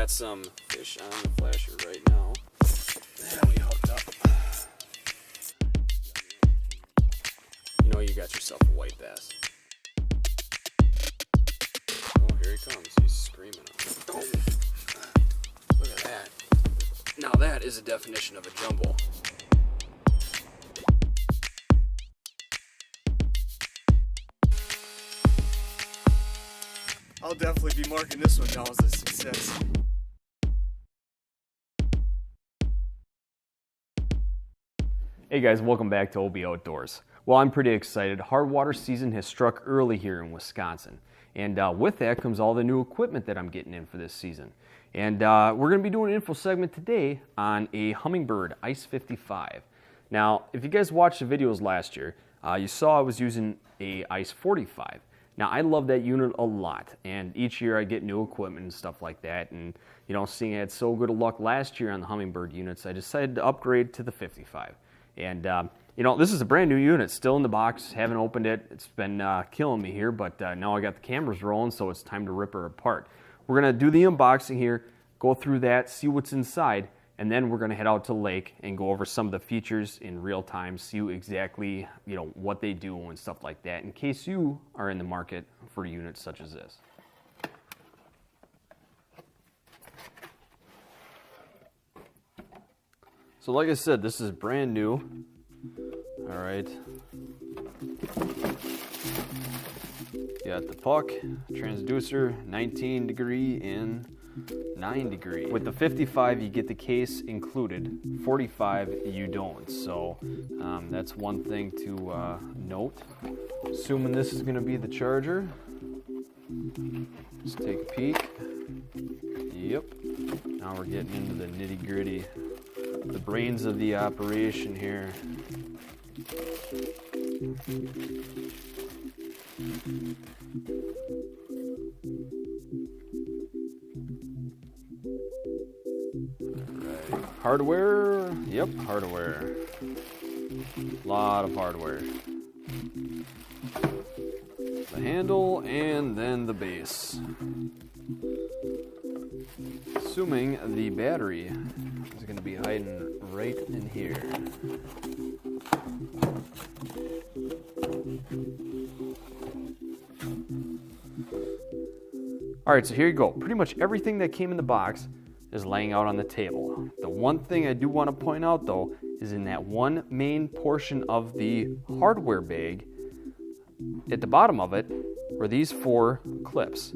got some fish on the flasher right now. And we hooked up. You know you got yourself a white bass. Oh, here he comes. He's screaming on it. Oh, look at that. Now that is a definition of a jumbo. I'll definitely be marking this one down as a success. Hey guys, welcome back to OB Outdoors. Well, I'm pretty excited. Hard water season has struck early here in Wisconsin. And with that comes all the new equipment that I'm getting in for this season. And we're going to be doing an info segment today on a Humminbird Ice 55. Now, if you guys watched the videos last year, you saw I was using a Ice 45. Now, I love that unit a lot, and each year I get new equipment and stuff like that, and, you know, seeing I had so good of luck last year on the Humminbird units, I decided to upgrade to the 55. And, you know, this is a brand new unit, still in the box, haven't opened it. It's been killing me here, but now I got the cameras rolling, so it's time to rip her apart. We're going to do the unboxing here, go through that, see what's inside, and then we're going to head out to the lake and go over some of the features in real time, see exactly, you know, what they do and stuff like that, in case you are in the market for units such as this. So like I said, this is brand new. All right. Got the puck, transducer, 19 degree and 9 degree. With the 55, you get the case included. 45, you don't. So that's one thing to note. Assuming this is going to be the charger. Let's take a peek. Yep. Now we're getting into the nitty gritty. The brains of the operation here. Alright. Hardware, yep, hardware. Lot of hardware. The handle and then the base. Assuming the battery is going to be hiding right in here. Alright, so here you go. Pretty much everything that came in the box is laying out on the table. The one thing I do want to point out though is in that one main portion of the hardware bag, at the bottom of it were these 4 clips.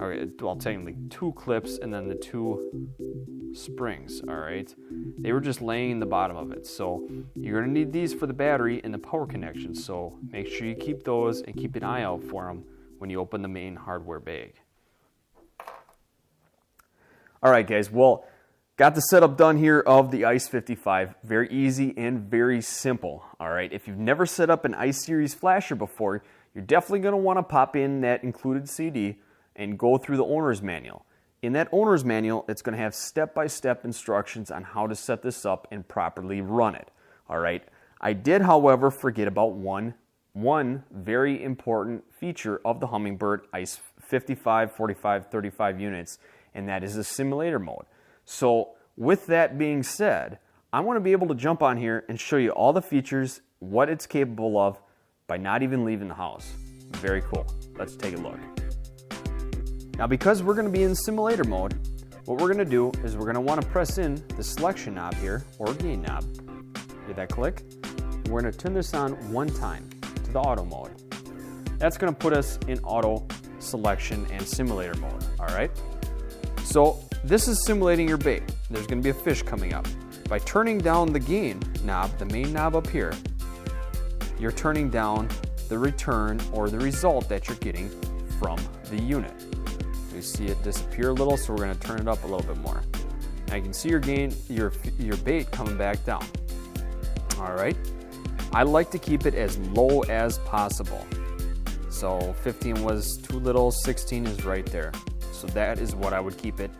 Alright, well, technically 2 clips and then the 2 springs, alright? They were just laying in the bottom of it. So you're going to need these for the battery and the power connection. So make sure you keep those and keep an eye out for them when you open the main hardware bag. Alright guys, well, got the setup done here of the Ice 55. Very easy and very simple. Alright, if you've never set up an Ice Series flasher before, you're definitely going to want to pop in that included CD and go through the owner's manual. In that owner's manual, it's going to have step-by-step instructions on how to set this up and properly run it. Alright, I did, however, forget about one very important feature of the Humminbird Ice 55, 45, 35 units, and that is the simulator mode. So with that being said, I want to be able to jump on here and show you all the features, what it's capable of, by not even leaving the house. Very cool. Let's take a look. Now because we're going to be in simulator mode, what we're going to do is we're going to want to press in the selection knob here, or gain knob. Hit that click. And we're going to turn this on one time to the auto mode. That's going to put us in auto selection and simulator mode. Alright? So this is simulating your bait. There's going to be a fish coming up. By turning down the gain knob, the main knob up here, you're turning down the return or the result that you're getting from the unit. You see it disappear a little, so we're going to turn it up a little bit more. Now you can see your bait coming back down. Alright, I like to keep it as low as possible. So 15 was too little, 16 is right there. So that is what I would keep it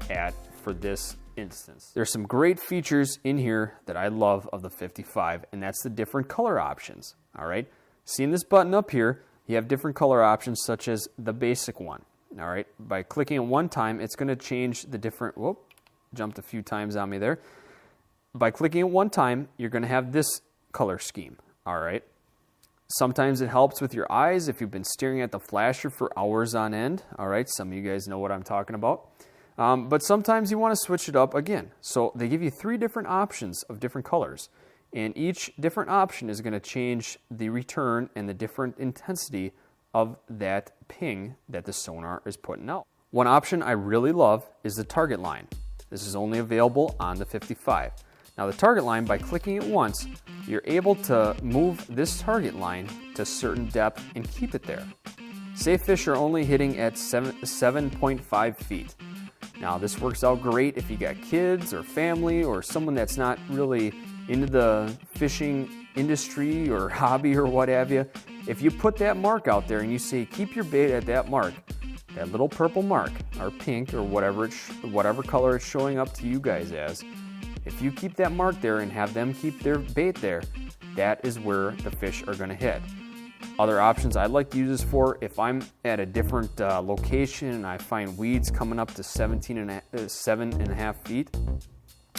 at for this instance. There's some great features in here that I love of the 55, and that's the different color options. Alright, seeing this button up here, you have different color options such as the basic one. All right, by clicking it one time, it's going to change the different, whoop, jumped a few times on me there. By clicking it one time, you're going to have this color scheme, all right? Sometimes it helps with your eyes if you've been staring at the flasher for hours on end, all right? Some of you guys know what I'm talking about. But sometimes you want to switch it up again. So they give you 3 different options of different colors, and each different option is going to change the return and the different intensity of that ping that the sonar is putting out. One option I really love is the target line. This is only available on the 55. Now the target line, by clicking it once, you're able to move this target line to a certain depth and keep it there. Say fish are only hitting at 7.5 feet. Now this works out great if you got kids or family or someone that's not really into the fishing industry or hobby or what have you. If you put that mark out there and you say keep your bait at that mark, that little purple mark or pink or whatever color it's showing up to you guys as, if you keep that mark there and have them keep their bait there, that is where the fish are going to hit. Other options I'd like to use this for, if I'm at a different location and I find weeds coming up to 7.5 feet,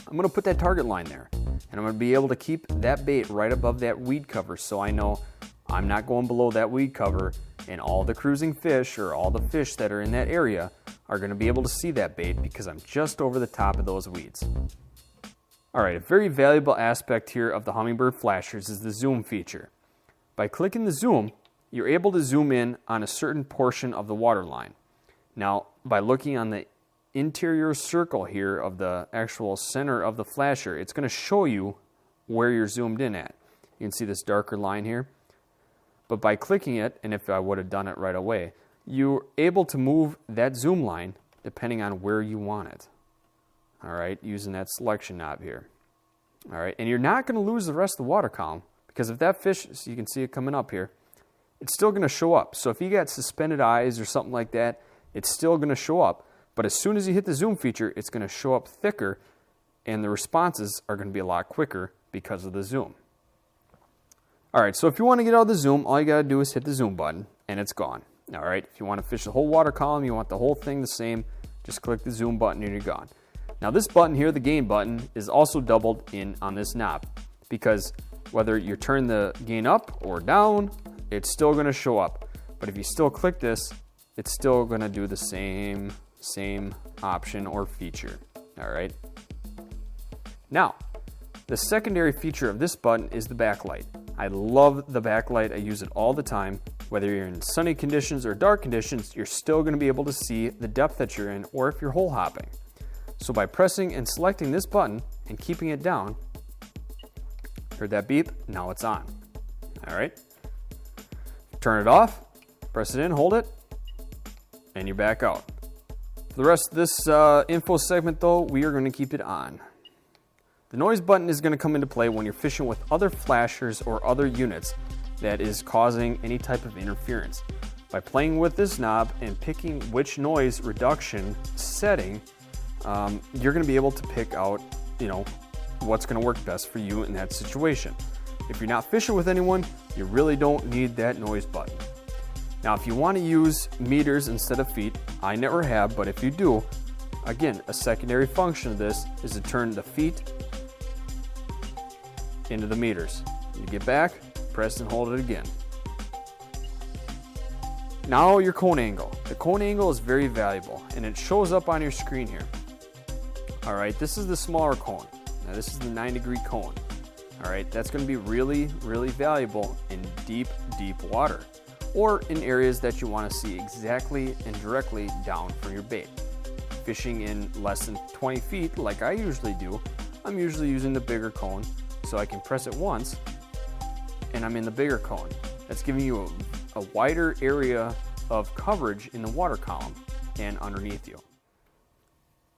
I'm going to put that target line there. And I'm going to be able to keep that bait right above that weed cover so I know I'm not going below that weed cover, and all the cruising fish or all the fish that are in that area are going to be able to see that bait because I'm just over the top of those weeds. All right, a very valuable aspect here of the Humminbird flashers is the zoom feature. By clicking the zoom, you're able to zoom in on a certain portion of the water line. Now, by looking on the interior circle here of the actual center of the flasher, it's going to show you where you're zoomed in at. You can see this darker line here. But by clicking it, and if I would have done it right away, you're able to move that zoom line depending on where you want it. All right, using that selection knob here. All right, and you're not going to lose the rest of the water column because if that fish, so you can see it coming up here, it's still going to show up. So if you got suspended eyes or something like that, it's still going to show up. But as soon as you hit the zoom feature, it's going to show up thicker, and the responses are going to be a lot quicker because of the zoom. All right, so if you want to get out of the zoom, all you got to do is hit the zoom button, and it's gone. All right, if you want to fish the whole water column, you want the whole thing the same, just click the zoom button and you're gone. Now this button here, the gain button, is also doubled in on this knob because whether you turn the gain up or down, it's still going to show up. But if you still click this, it's still going to do the same option or feature. All right. Now, the secondary feature of this button is the backlight. I love the backlight. I use it all the time. Whether you're in sunny conditions or dark conditions, you're still going to be able to see the depth that you're in or if you're hole hopping. So by pressing and selecting this button and keeping it down, heard that beep? Now it's on. All right. Turn it off, press it in, hold it, and you're back out. For the rest of this info segment though, we are going to keep it on. The noise button is going to come into play when you're fishing with other flashers or other units that is causing any type of interference. By playing with this knob and picking which noise reduction setting, you're going to be able to pick out, what's going to work best for you in that situation. If you're not fishing with anyone, you really don't need that noise button. Now, if you want to use meters instead of feet, I never have, but if you do, again, a secondary function of this is to turn the feet into the meters. You get back, press and hold it again. Now your cone angle. The cone angle is very valuable and it shows up on your screen here. All right, this is the smaller cone. Now this is the 9-degree cone. All right, that's going to be really, really valuable in deep, deep water or in areas that you want to see exactly and directly down from your bait. Fishing in less than 20 feet like I usually do, I'm usually using the bigger cone so I can press it once and I'm in the bigger cone. That's giving you a wider area of coverage in the water column and underneath you.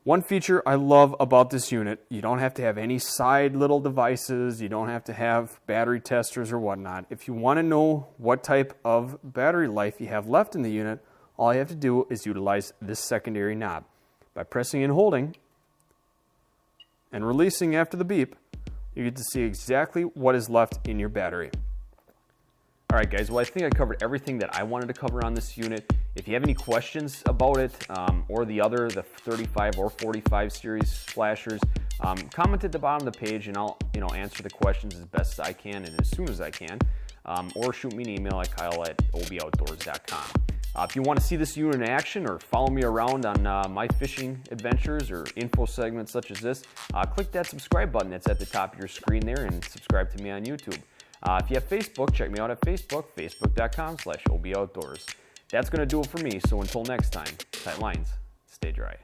One feature I love about this unit, you don't have to have any side little devices, you don't have to have battery testers or whatnot. If you want to know what type of battery life you have left in the unit, all you have to do is utilize this secondary knob. By pressing and holding and releasing after the beep, you get to see exactly what is left in your battery. All right, guys, well, I think I covered everything that I wanted to cover on this unit. If you have any questions about it or the 35 or 45 series flashers, comment at the bottom of the page and I'll answer the questions as best as I can and as soon as I can. Or shoot me an email at kyle@oboutdoors.com. If you want to see this unit in action or follow me around on my fishing adventures or info segments such as this, click that subscribe button that's at the top of your screen there and subscribe to me on YouTube. If you have Facebook, check me out at Facebook, facebook.com/oboutdoors. That's going to do it for me, so until next time, tight lines, stay dry.